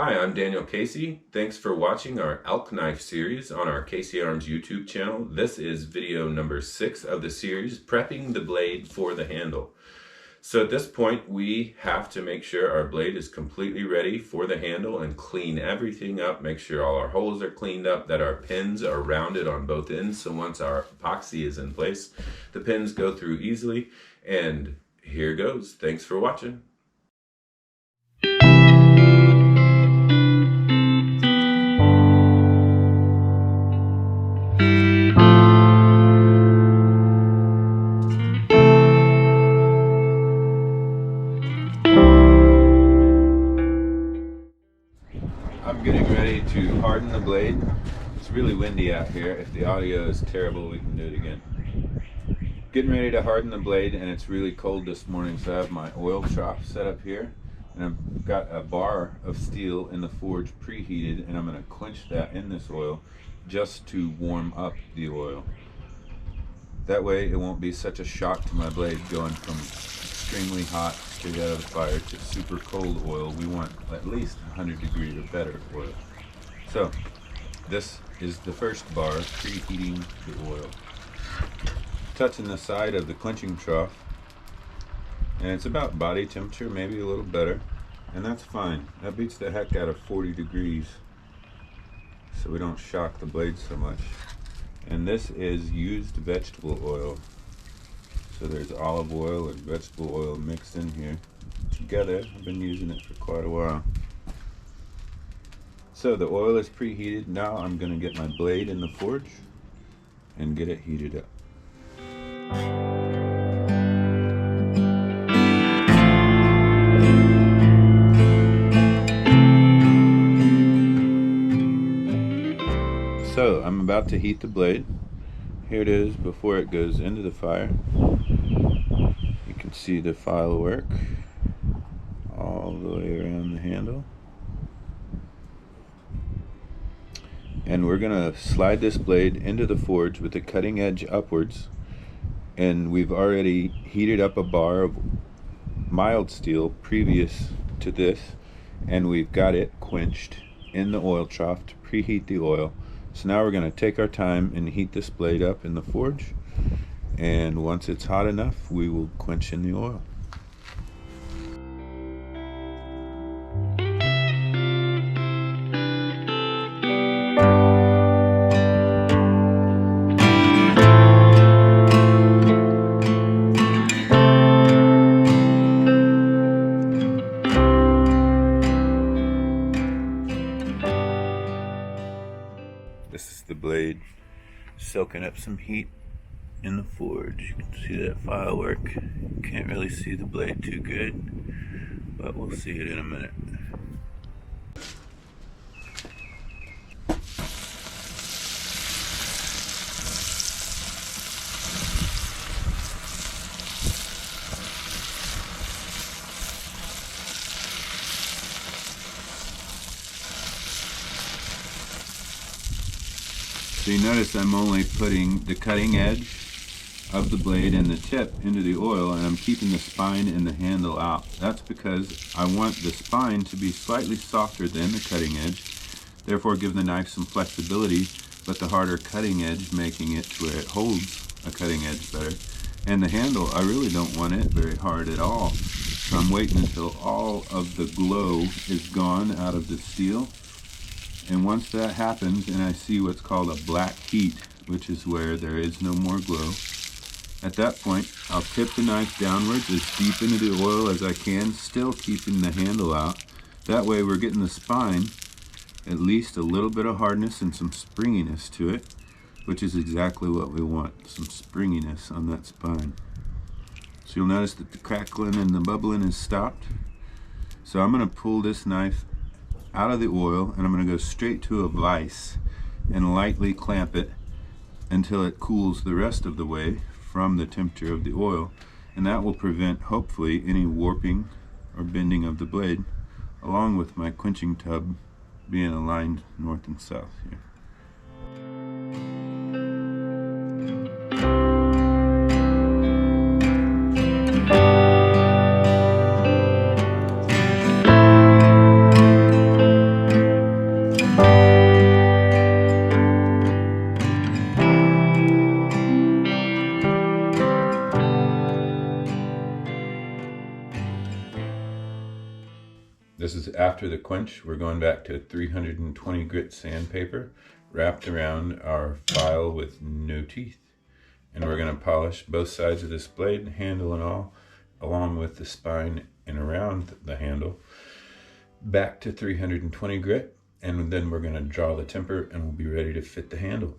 Hi, I'm Daniel Casey. Thanks for watching our Elk Knife series on our Casey Arms YouTube channel. This is video number 6 of the series, prepping the blade for the handle. So at this point, we have to make sure our blade is completely ready for the handle and clean everything up, make sure all our holes are cleaned up, that our pins are rounded on both ends. So once our epoxy is in place, the pins go through easily. And here goes. Thanks for watching. I'm getting ready to harden the blade. It's really windy out here. If the audio is terrible, we can do it again. Getting ready to harden the blade, and it's really cold this morning, so I have my oil trough set up here, and I've got a bar of steel in the forge preheated, and I'm going to quench that in this oil just to warm up the oil. That way it won't be such a shock to my blade going from extremely hot straight out of the fire to super cold oil. We want at least 100 degree or better oil. So this is the first bar, preheating the oil. Touching the side of the quenching trough, and it's about body temperature, maybe a little better, and that's fine. That beats the heck out of 40 degrees, so we don't shock the blade so much. And this is used vegetable oil. So there's olive oil and vegetable oil mixed in here together. I've been using it for quite a while. So the oil is preheated. Now I'm going to get my blade in the forge and get it heated up. So I'm about to heat the blade. Here it is before it goes into the fire. You can see the file work all the way around the handle. And we're going to slide this blade into the forge with the cutting edge upwards. And we've already heated up a bar of mild steel previous to this, and we've got it quenched in the oil trough to preheat the oil. So now we're going to take our time and heat this blade up in the forge, and once it's hot enough, we will quench in the oil. This is the blade soaking up some heat in the forge. You can see that file work. Can't really see the blade too good, but we'll see it in a minute. So you notice I'm only putting the cutting edge of the blade and the tip into the oil, and I'm keeping the spine and the handle out. That's because I want the spine to be slightly softer than the cutting edge, therefore give the knife some flexibility, but the harder cutting edge making it to where it holds a cutting edge better. And the handle, I really don't want it very hard at all. So I'm waiting until all of the glow is gone out of the steel. And once that happens, and I see what's called a black heat, which is where there is no more glow, at that point, I'll tip the knife downwards as deep into the oil as I can, still keeping the handle out. That way we're getting the spine at least a little bit of hardness and some springiness to it, which is exactly what we want, some springiness on that spine. So you'll notice that the crackling and the bubbling is stopped. So I'm going to pull this knife out of the oil, and I'm going to go straight to a vise and lightly clamp it until it cools the rest of the way from the temperature of the oil, and that will prevent, hopefully, any warping or bending of the blade, along with my quenching tub being aligned north and south here. after the quench, we're going back to 320 grit sandpaper wrapped around our file with no teeth. And we're going to polish both sides of this blade, handle and all, along with the spine and around the handle, back to 320 grit. And then we're going to draw the temper and we'll be ready to fit the handle.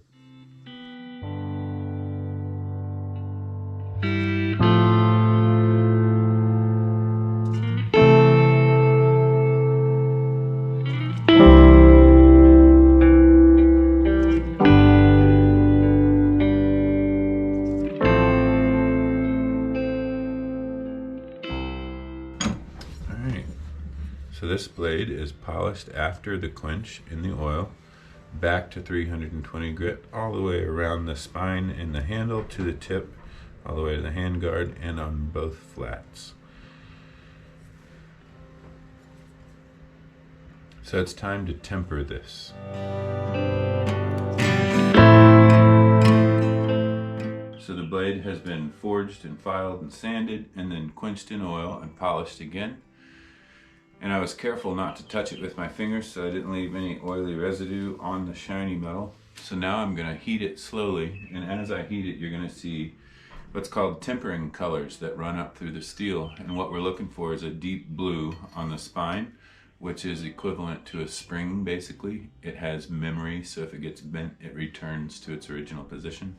So this blade is polished after the quench in the oil, back to 320 grit, all the way around the spine and the handle to the tip, all the way to the handguard and on both flats. So it's time to temper this. So the blade has been forged and filed and sanded and then quenched in oil and polished again. And I was careful not to touch it with my fingers so I didn't leave any oily residue on the shiny metal. So now I'm going to heat it slowly, and as I heat it you're going to see what's called tempering colors that run up through the steel. And what we're looking for is a deep blue on the spine, which is equivalent to a spring basically. It has memory, so if it gets bent it returns to its original position.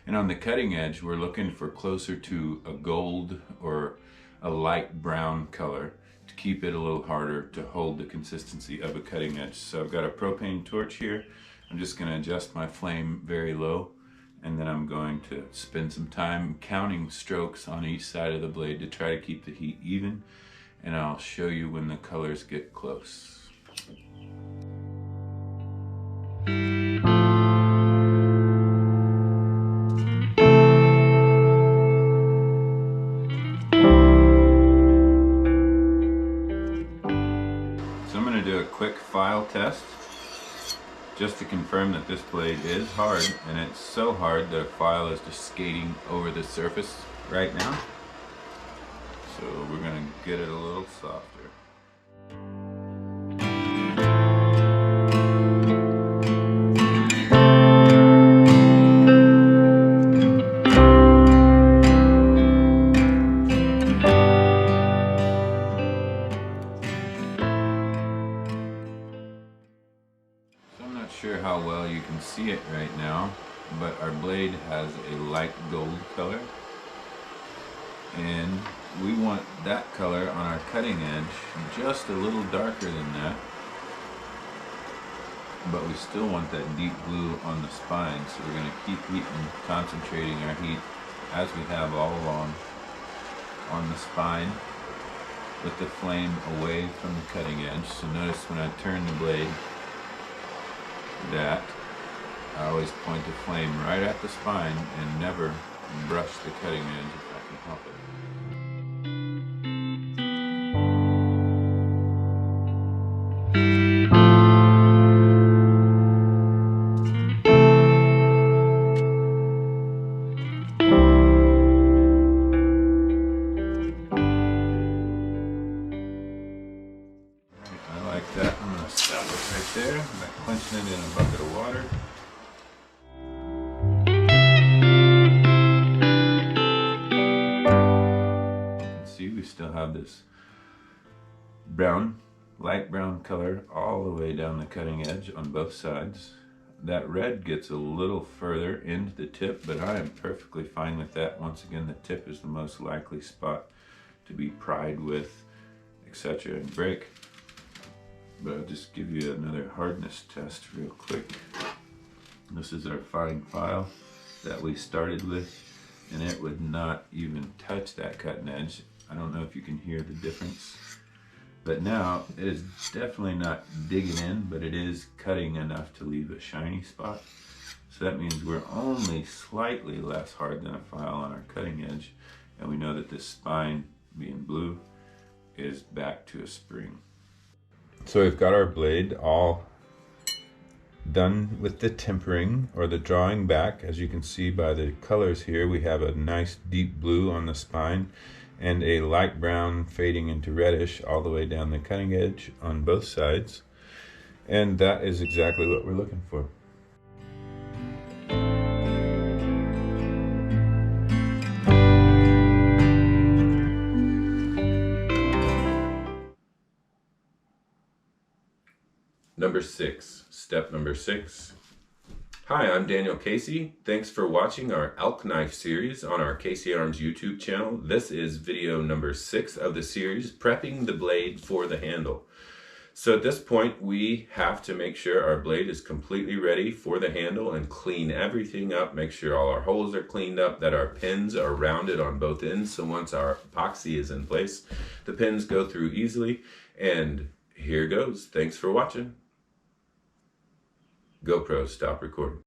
And on the cutting edge we're looking for closer to a gold or a light brown color, to keep it a little harder to hold the consistency of a cutting edge. So I've got a propane torch here. I'm just going to adjust my flame very low, and then I'm going to spend some time counting strokes on each side of the blade to try to keep the heat even, and I'll show you when the colors get close. Quick file test just to confirm that this blade is hard, and it's so hard that a file is just skating over the surface right now. So we're going to get it a little softer. Sure how well you can see it right now, but our blade has a light gold color, and we want that color on our cutting edge just a little darker than that, but we still want that deep blue on the spine. So we're going to keep heating, concentrating our heat as we have all along on the spine with the flame away from the cutting edge. So notice when I turn the blade that I always point the flame right at the spine and never brush the cutting edge if I can help it. I like that. I'm going to stop it right there. I'm quenching it in a bucket of water. You can see we still have this brown, light brown color all the way down the cutting edge on both sides. That red gets a little further into the tip, but I am perfectly fine with that. Once again, the tip is the most likely spot to be pried with, etc. and break. But I'll just give you another hardness test real quick. This is our fine file that we started with, and it would not even touch that cutting edge. I don't know if you can hear the difference, but now it is definitely not digging in, but it is cutting enough to leave a shiny spot. So that means we're only slightly less hard than a file on our cutting edge, and we know that this spine, being blue, is back to a spring. So we've got our blade all done with the tempering or the drawing back. As you can see by the colors here, we have a nice deep blue on the spine and a light brown fading into reddish all the way down the cutting edge on both sides. And that is exactly what we're looking for. Number 6, step number 6. Hi, I'm Daniel Casey. Thanks for watching our Elk Knife series on our Casey Arms YouTube channel. This is video number 6 of the series, prepping the blade for the handle. So at this point, we have to make sure our blade is completely ready for the handle and clean everything up, make sure all our holes are cleaned up, that our pins are rounded on both ends, so once our epoxy is in place, the pins go through easily. And here goes. Thanks for watching. GoPro, stop recording.